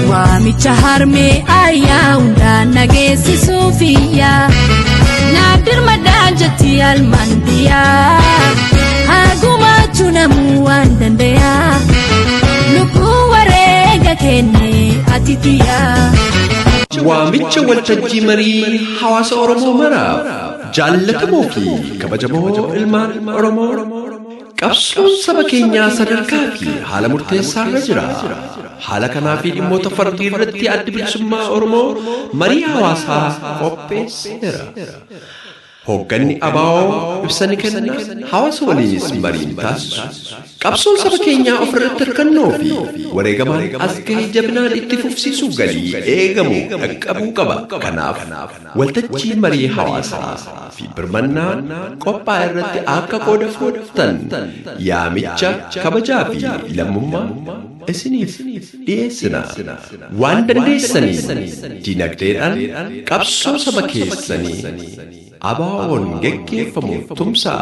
Waamicha harmee ayyaa hundaan nageessisuu fiyyaa Naadir madaa jetti almandiyaa Hagumaachuu namuu waan dandayaa Lubbuu wareega kennee ati tiyaa Waamicha waltajjii marii hawaasa Oromoo maraaf jaallatamoo fi kabajamoo ilmaan Oromoo qabsoon saba keenyaa sadarkaa fi haala murteessaa irra jira. Haala kanaa fi dhimmoota fardii irratti adda bilisummaa Oromoo marii hawaasaa qopheesseera. Hoogganni ABO ibsanii kenna hawaasa waliinis mariin taasisu. Qabsoon saba keenyaa ofirratti hirkannoo fi wareegamaan as gahee jabinaan itti fufsiisuu galii eegamu dhaqqabuu qaba. Kanaaf waltajjii marii hawaasaa fi birmannaan qophaa irratti akka qooda fudhatan yaamicha kabajaa fi lammummaa isiniif dhiyeessina. Waan dandeessaniin dinagdeedhaan qabsoo saba keessanii ABO'n geggeeffamu tumsaa.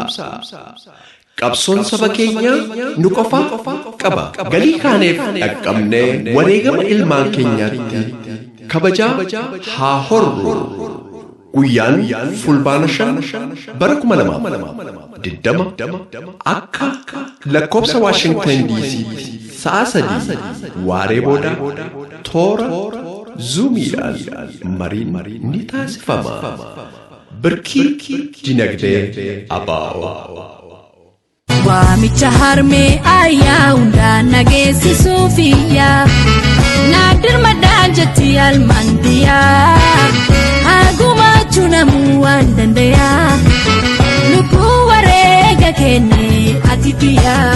Qabsoon saba keenyaa nu qofa qaba. Galii kaaneef dhaqqabnee wareegama ilmaan keenyaatti kabajaa haa horru. Guyyaan fulbaana 5 bara 2020 akka lakkoobsa Washington DC sa'a 3 waaree booda toora zuumiidhaan mariin ni taasifama. Birkii dinagdee ABO. Waamicha harmee ayyaa hundaan nageessisuu fiyyaa Naadir madaa jetti almandiyaa Hagumaachuu namuu waan dandayaa Lubbuu wareega kennee ati tiyaa